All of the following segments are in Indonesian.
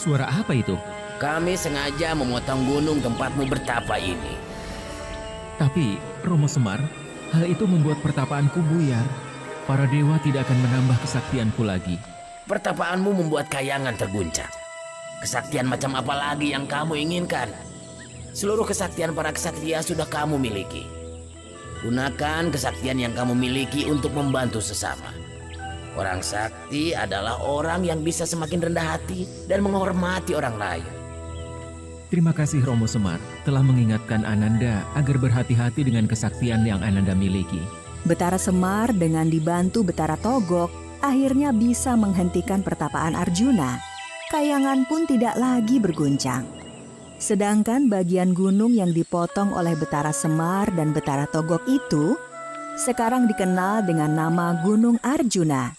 Suara apa itu? Kami sengaja memotong gunung tempatmu bertapa ini. Tapi, Romo Semar, hal itu membuat pertapaanku buyar. Para dewa tidak akan menambah kesaktianku lagi. Pertapaanmu membuat kayangan terguncang. Kesaktian macam apa lagi yang kamu inginkan? Seluruh kesaktian para kesatria sudah kamu miliki. Gunakan kesaktian yang kamu miliki untuk membantu sesama. Orang sakti adalah orang yang bisa semakin rendah hati dan menghormati orang lain. Terima kasih Romo Semar telah mengingatkan Ananda agar berhati-hati dengan kesaktian yang Ananda miliki. Betara Semar dengan dibantu Betara Togok akhirnya bisa menghentikan pertapaan Arjuna. Kayangan pun tidak lagi berguncang. Sedangkan bagian gunung yang dipotong oleh Betara Semar dan Betara Togok itu sekarang dikenal dengan nama Gunung Arjuna.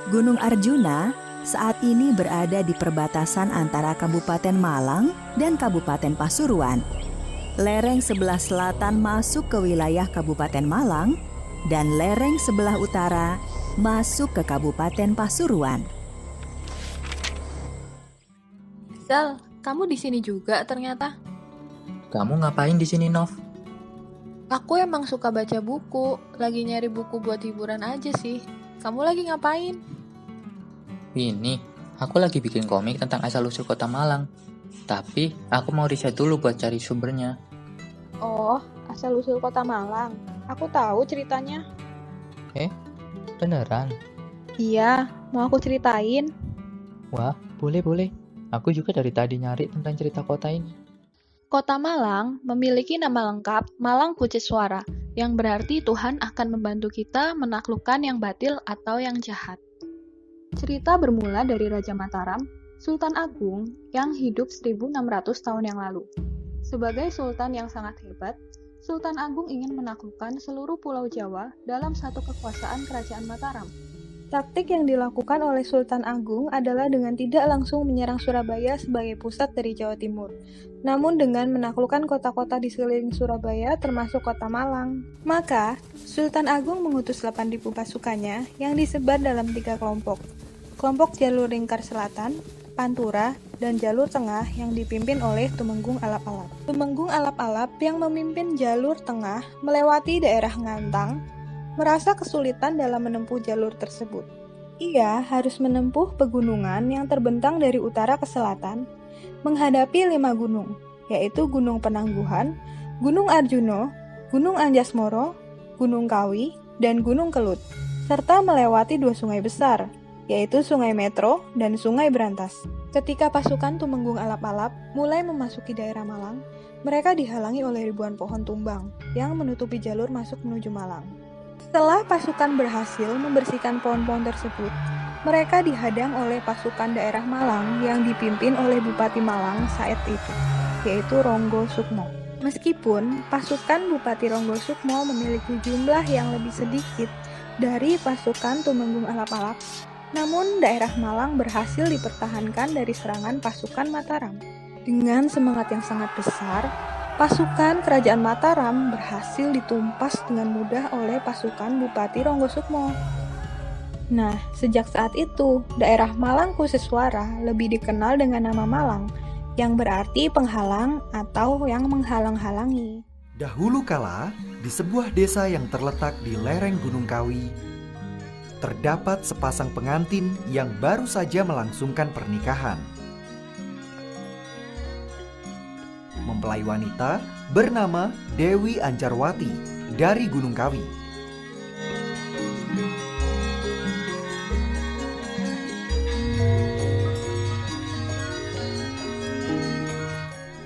Gunung Arjuna saat ini berada di perbatasan antara Kabupaten Malang dan Kabupaten Pasuruan. Lereng sebelah selatan masuk ke wilayah Kabupaten Malang dan lereng sebelah utara masuk ke Kabupaten Pasuruan. Zal, kamu di sini juga ternyata. Kamu ngapain di sini, Nov? Aku emang suka baca buku, lagi nyari buku buat hiburan aja sih. Kamu lagi ngapain? Ini, aku lagi bikin komik tentang asal-usul kota Malang. Tapi, aku mau riset dulu buat cari sumbernya. Oh, asal-usul kota Malang. Aku tahu ceritanya. Beneran? Iya, mau aku ceritain. Wah, boleh. Aku juga dari tadi nyari tentang cerita kota ini. Kota Malang memiliki nama lengkap Malang Kuceswara, yang berarti Tuhan akan membantu kita menaklukkan yang batil atau yang jahat. Cerita bermula dari Raja Mataram, Sultan Agung yang hidup 1600 tahun yang lalu. Sebagai sultan yang sangat hebat, Sultan Agung ingin menaklukkan seluruh pulau Jawa dalam satu kekuasaan kerajaan Mataram. Taktik yang dilakukan oleh Sultan Agung adalah dengan tidak langsung menyerang Surabaya sebagai pusat dari Jawa Timur, namun dengan menaklukkan kota-kota di sekeliling Surabaya termasuk kota Malang. Maka, Sultan Agung mengutus 8.000 pasukannya yang disebar dalam 3 kelompok. Kelompok jalur lingkar selatan, Pantura, dan jalur tengah yang dipimpin oleh Tumenggung Alap-Alap. Tumenggung Alap-Alap yang memimpin jalur tengah melewati daerah Ngantang, merasa kesulitan dalam menempuh jalur tersebut. Ia harus menempuh pegunungan yang terbentang dari utara ke selatan, menghadapi 5 gunung, yaitu Gunung Penangguhan, Gunung Arjuno, Gunung Anjasmoro, Gunung Kawi, dan Gunung Kelut, serta melewati 2 sungai besar, yaitu Sungai Metro dan Sungai Berantas. Ketika pasukan Tumenggung Alap-Alap mulai memasuki daerah Malang, mereka dihalangi oleh ribuan pohon tumbang yang menutupi jalur masuk menuju Malang. Setelah pasukan berhasil membersihkan pohon-pohon tersebut, mereka dihadang oleh pasukan daerah Malang yang dipimpin oleh Bupati Malang saat itu, yaitu Ronggo Sukmo. Meskipun pasukan Bupati Ronggo Sukmo memiliki jumlah yang lebih sedikit dari pasukan Tumenggung Alap-Alap, namun daerah Malang berhasil dipertahankan dari serangan pasukan Mataram. Dengan semangat yang sangat besar, pasukan kerajaan Mataram berhasil ditumpas dengan mudah oleh pasukan Bupati Ronggo Sukmo. Nah, sejak saat itu, daerah Malang Kuceswara lebih dikenal dengan nama Malang, yang berarti penghalang atau yang menghalang-halangi. Dahulu kala, di sebuah desa yang terletak di lereng Gunung Kawi, terdapat sepasang pengantin yang baru saja melangsungkan pernikahan. Mempelai wanita bernama Dewi Anjarwati dari Gunung Kawi.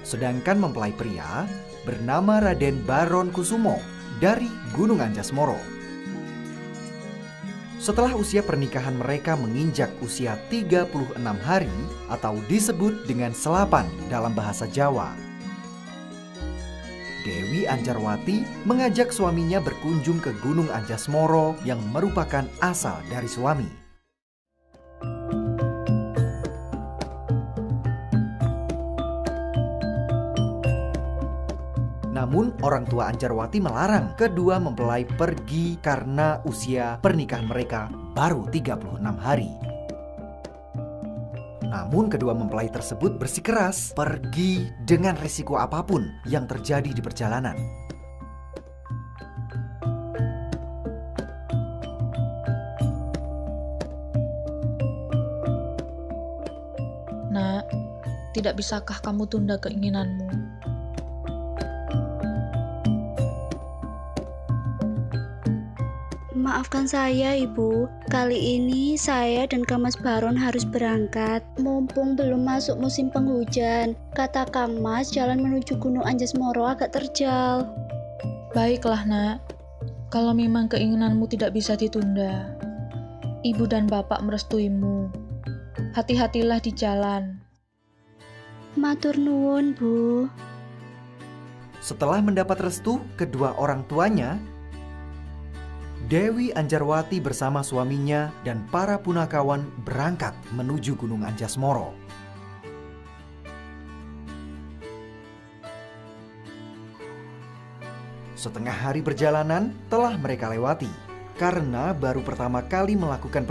Sedangkan mempelai pria bernama Raden Baron Kusumo dari Gunung Anjasmoro. Setelah usia pernikahan mereka menginjak usia 36 hari atau disebut dengan selapan dalam bahasa Jawa, Dewi Anjarwati mengajak suaminya berkunjung ke Gunung Anjasmoro yang merupakan asal dari suami. Namun orang tua Anjarwati melarang kedua mempelai pergi karena usia pernikahan mereka baru 36 hari. Namun kedua mempelai tersebut bersikeras pergi dengan resiko apapun yang terjadi di perjalanan. Nak, tidak bisakah kamu tunda keinginanmu? Maafkan saya, Ibu. Kali ini saya dan Kang Mas Baron harus berangkat. Mumpung belum masuk musim penghujan. Kata Kang Mas, jalan menuju Gunung Anjas-Moro agak terjal. Baiklah, Nak. Kalau memang keinginanmu tidak bisa ditunda, Ibu dan Bapak merestuimu. Hati-hatilah di jalan. Matur nuwun, Bu. Setelah mendapat restu kedua orang tuanya, Dewi Anjarwati bersama suaminya dan para punakawan berangkat menuju Gunung Anjas-Moro. Setengah hari perjalanan telah mereka lewati karena baru pertama kali melakukan